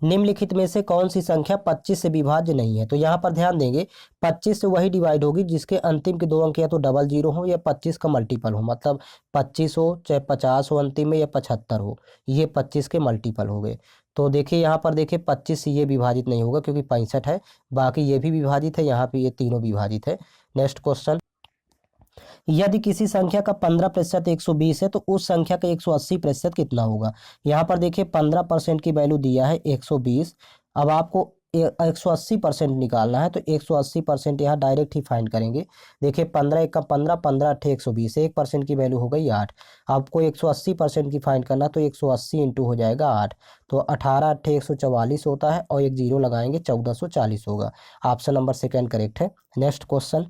निम्नलिखित में से कौन सी संख्या 25 से विभाज्य नहीं है। तो यहाँ पर ध्यान देंगे 25 से वही डिवाइड होगी जिसके अंतिम के 2 अंक या तो डबल जीरो हो या 25 का मल्टीपल हो, मतलब 25 हो चाहे 50 हो अंतिम में या 75 हो, ये 25 के मल्टीपल हो गए। तो देखिए यहाँ पर देखिए 25 से ये विभाजित नहीं होगा क्योंकि 65 है, बाकी ये भी विभाजित है, यहाँ पे ये तीनों विभाजित है। नेक्स्ट क्वेश्चन, यदि किसी संख्या का 15% 120 है तो उस संख्या का 180% कितना होगा। यहाँ पर देखिए 15% की वैल्यू दिया है 120, अब आपको 180% निकालना है तो 180% यहाँ डायरेक्ट ही फाइंड करेंगे। देखिए 15 एक का 15, 15 अट्ठे 120, 1% की वैल्यू हो गई 8। आपको 180% की फाइंड करना तो 180 इंटू हो जाएगा 8, तो 18 अट्ठे 144 होता है, और एक जीरो लगाएंगे 1440 होगा। ऑप्शन नंबर 2 करेक्ट है। Next question,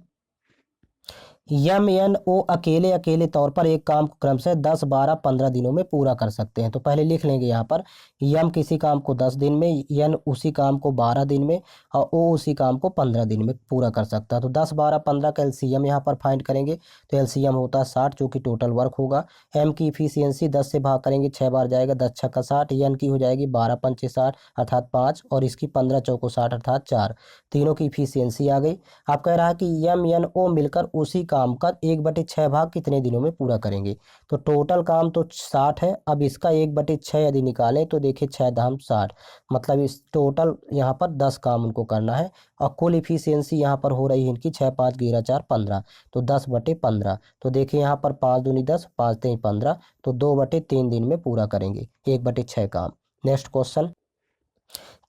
M N O अकेले अकेले तौर पर एक काम को क्रमशः 10 12 15 दिनों में पूरा कर सकते हैं। तो पहले लिख लेंगे यहाँ पर यम किसी काम को 10 दिन में, एन उसी काम को 12 दिन में, और ओ उसी काम को 15 दिन में पूरा कर सकता है। तो 10 12 15 का एलसीएम यहाँ पर फाइंड करेंगे तो एलसीएम होता है 60, जो कि टोटल वर्क होगा। एम की इफिशियंसी 10 से भाग करेंगे 6 बार जाएगा, 10 छक्का 60, एन की हो जाएगी 12 पंचे 60 अर्थात 5, और इसकी 15 चौको 60 अर्थात 4, तीनों की इफिशियंसी आ गई। आप कह रहा है कि यम एन ओ मिलकर उसी काम का 1/6 भाग कितने दिनों में पूरा करेंगे। तो टोटल काम तो 60 है, अब इसका 1/6 यदि निकालें तो देखिए 6 दाम 60, मतलब इस टोटल यहाँ पर 10 काम उनको करना है, और कुल इफिशियंसी यहाँ पर हो रही है इनकी 6 5 11 4 15, तो 10/15। तो देखिए यहाँ पर 5 दूनी 10, 5 3 15, तो 2/3 दिन में पूरा करेंगे 1/6 काम। नेक्स्ट क्वेश्चन,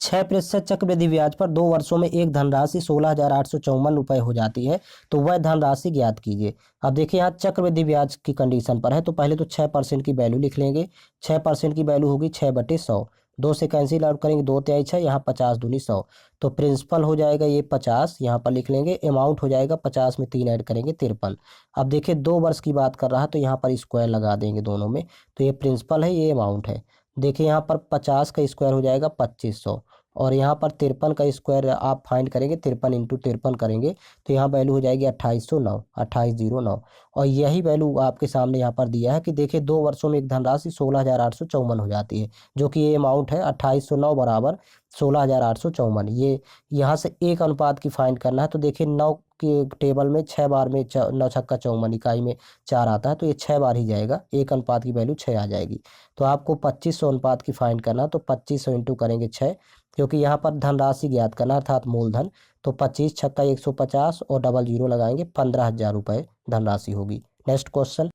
6% चक्रवृद्धि ब्याज पर 2 वर्षों में एक धनराशि 16,854 रुपये हो जाती है, तो वह धनराशि ज्ञात कीजिए। अब देखिए यहाँ चक्रवृद्धि ब्याज की कंडीशन पर है, तो पहले तो 6% की वैल्यू लिख लेंगे। 6% की वैल्यू होगी 6/100, 2 से कैंसिल आउट करेंगे, 2 तिहाई 6, यहाँ 50 दूनी 100। तो प्रिंसिपल हो जाएगा ये 50, यहाँ पर लिख लेंगे। अमाउंट हो जाएगा 50 में 3 ऐड करेंगे 53। अब देखिए 2 वर्ष की बात कर रहा है तो यहाँ पर स्क्वायर लगा देंगे दोनों में। तो ये प्रिंसिपल है, ये अमाउंट है। देखिए यहाँ पर 50 का स्क्वायर हो जाएगा 2500, और यहाँ पर 53 का स्क्वायर आप फाइंड करेंगे, 53 इंटू 53 करेंगे तो यहाँ वैल्यू हो जाएगी 2809, 2809। और यही वैल्यू आपके सामने यहाँ पर दिया है कि देखिए 2 वर्षों में एक धनराशि 16,854 हो जाती है, जो कि ये अमाउंट है 2809 बराबर 16,854। ये यहाँ से एक अनुपात की फाइंड करना है। तो देखिए 9 के टेबल में 6 बार में 9 छक्का 54 इकाई में 4 आता है, तो ये 6 बार ही जाएगा, एक अनुपात की वैल्यू 6 आ जाएगी। तो आपको 2500 अनुपात की फाइंड करना है, तो 2500 इंटू करेंगे 6, क्योंकि यहाँ पर धनराशि ज्ञात करना अर्थात मूलधन। तो 25 छक्का 150 और डबल जीरो लगाएंगे, 15,000 रुपये धनराशि होगी। नेक्स्ट क्वेश्चन,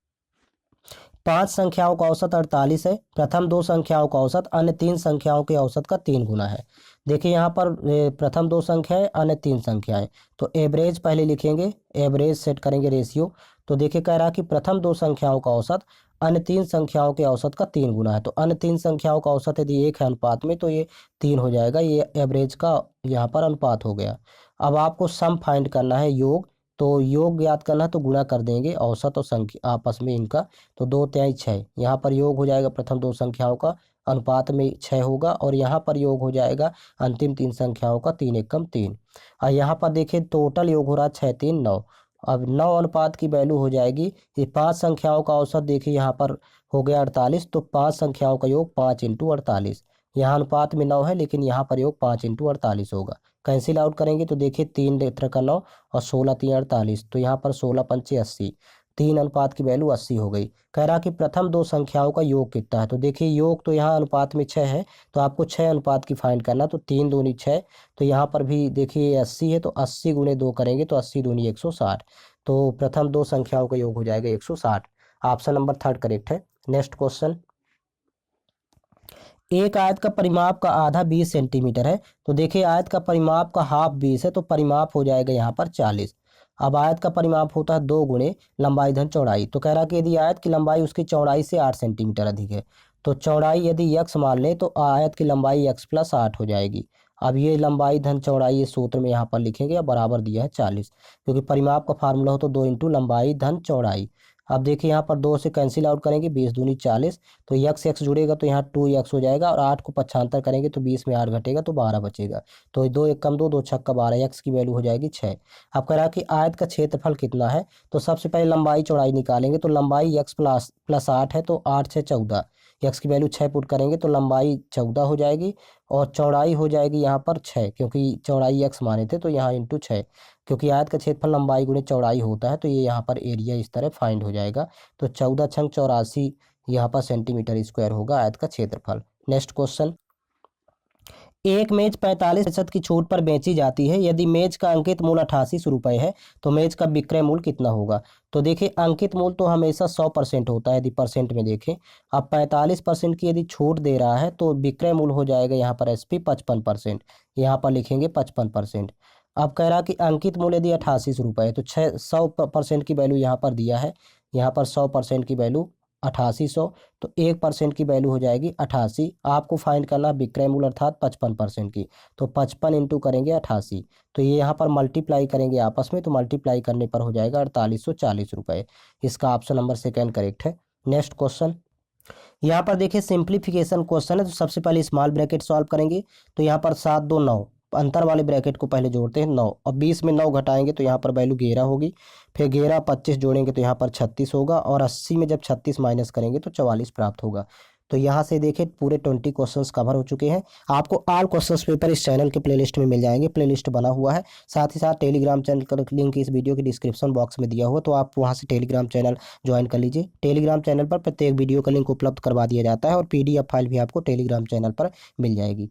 5 संख्याओं का औसत 48 है। प्रथम 2 संख्याओं का औसत अन्य 3 संख्याओं के औसत का 3 गुना है। देखिए यहाँ पर प्रथम 2 संख्याएं, अन्य 3 संख्याएं, तो एवरेज पहले लिखेंगे, एवरेज सेट करेंगे रेशियो। तो देखिए कह रहा है कि प्रथम 2 संख्याओं का औसत अन्य 3 संख्याओं के औसत का 3 गुना है। तो अन्य 3 संख्याओं का औसत यदि 1 है अनुपात में, तो ये 3 हो जाएगा, ये एवरेज का यहाँ पर अनुपात हो गया। अब आपको सम फाइंड करना है, योग। तो योग ज्ञात करना है तो गुणा कर देंगे औसत और संख्या आपस में इनका। तो 2 तिहाई 6, यहाँ पर योग हो जाएगा प्रथम 2 संख्याओं का, अनुपात में 6 होगा, और यहाँ पर योग हो जाएगा अंतिम 3 संख्याओं का, 3 एकम 3। और यहाँ पर देखिए टोटल योग हो रहा है 6 3 9। अब 9 अनुपात की वैल्यू हो जाएगी, ये 5 संख्याओं का औसत देखिए यहाँ पर हो गया 48, तो 5 संख्याओं का योग 5 इंटू 48। यहाँ अनुपात में 9 है, लेकिन यहाँ पर योग 5 इंटू 48 होगा। कैंसिल आउट करेंगे तो देखिए 3 लेटर का 9 और 16 3 48, तो यहाँ पर 16 पंचे 80, 3 अनुपात की वैल्यू 80 हो गई। कह रहा कि प्रथम 2 संख्याओं का योग कितना है। तो देखिए योग तो यहाँ अनुपात में 6 है, तो आपको 6 अनुपात की फाइंड करना। तो 3 दूनी 6, तो यहाँ पर भी देखिए 80 है, तो 80 गुणे 2 करेंगे तो 80 दूनी 160। तो प्रथम 2 संख्याओं का योग हो जाएगा 160। ऑप्शन नंबर 3 करेक्ट है। नेक्स्ट क्वेश्चन, एक आयत का परिमाप का आधा 20 सेंटीमीटर है। तो देखिए आयत का परिमाप का हाफ 20 है, तो परिमाप हो जाएगा यहाँ पर 40। अब आयत का परिमाप होता है 2 गुणे लंबाई धन चौड़ाई। तो कह रहा कि यदि आयत की लंबाई उसकी चौड़ाई से 8 सेंटीमीटर अधिक है, तो चौड़ाई यदि यक्स मान लें तो आयत की लंबाई x प्लस 8 हो जाएगी। अब ये लंबाई धन चौड़ाई ये सूत्र में यहाँ पर लिखेंगे, या बराबर दिया है 40, क्योंकि परिमाप का फार्मूला हो तो 2 इंटू लंबाई धन चौड़ाई। अब देखिए यहाँ पर 2 से कैंसिल आउट करेंगे, 20 दूनी 40, तो यक्स एक्स जुड़ेगा तो यहाँ 2x हो जाएगा, और 8 को 75 करेंगे तो 20 में 8 घटेगा तो 12 बचेगा। तो 2 एकम 2, 2 छक्का 12, x की वैल्यू हो जाएगी 6। अब कह रहा कि आयत का क्षेत्रफल कितना है। तो सबसे पहले लंबाई चौड़ाई निकालेंगे, तो लंबाई x प्लस 8 है, तो 8 6 14, x की वैल्यू 6 पुट करेंगे तो लंबाई 14 हो जाएगी, और चौड़ाई हो जाएगी यहाँ पर 6, क्योंकि चौड़ाई x माने थे तो यहाँ इंटू 6, क्योंकि आयत का क्षेत्रफल लंबाई गुणे चौड़ाई होता है, तो ये यहाँ पर एरिया इस तरह फाइंड हो जाएगा। तो 14 छंग 84 यहाँ पर सेंटीमीटर स्क्वायर होगा आयत का क्षेत्रफल। नेक्स्ट क्वेश्चन, एक मेज 45% की छूट पर बेची जाती है। यदि मेज का अंकित मूल्य 88 रुपये है, तो मेज का विक्रय मूल्य कितना होगा। तो देखिए अंकित मूल्य तो हमेशा 100% होता है, यदि परसेंट में देखें। अब 45% की यदि छूट दे रहा है, तो विक्रय मूल्य हो जाएगा यहाँ पर SP 55%, यहाँ पर लिखेंगे 55%। अब कह रहा कि अंकित मूल्य यदि 88 रुपये है, तो 100% की वैल्यू यहाँ पर दिया है, यहाँ पर 100% की वैल्यू 8800, तो 1% की वैल्यू हो जाएगी 88। आपको फाइंड करना विक्रय मूल्य अर्थात 55% की, तो 55 इंटू करेंगे 88, तो ये यहाँ पर मल्टीप्लाई करेंगे आपस में, तो मल्टीप्लाई करने पर हो जाएगा 4840 रुपये। इसका ऑप्शन नंबर 2 करेक्ट है। नेक्स्ट क्वेश्चन, यहाँ पर देखिए सिंप्लीफिकेशन क्वेश्चन है, तो सबसे पहले स्मॉल ब्रैकेट सॉल्व करेंगे। तो यहाँ पर 7 2 9, अंतर वाले ब्रैकेट को पहले जोड़ते हैं 9, और 20 में 9 घटाएंगे तो यहाँ पर वैल्यू 11 होगी, फिर 11 25 जोड़ेंगे तो यहाँ पर 36 होगा, और 80 में जब 36 माइनस करेंगे तो 44 प्राप्त होगा। तो यहाँ से देखिए पूरे 20 क्वेश्चंस कवर हो चुके हैं। आपको ऑल क्वेश्चंस पेपर इस चैनल के प्लेलिस्ट में मिल जाएंगे, प्लेलिस्ट बना हुआ है। साथ ही साथ टेलीग्राम चैनल का लिंक इस वीडियो के डिस्क्रिप्शन बॉक्स में दिया हुआ, तो आप वहाँ से टेलीग्राम चैनल ज्वाइन कर लीजिए। टेलीग्राम चैनल पर प्रत्येक वीडियो का लिंक उपलब्ध करवा दिया जाता है, और PDF फाइल भी आपको टेलीग्राम चैनल पर मिल जाएगी।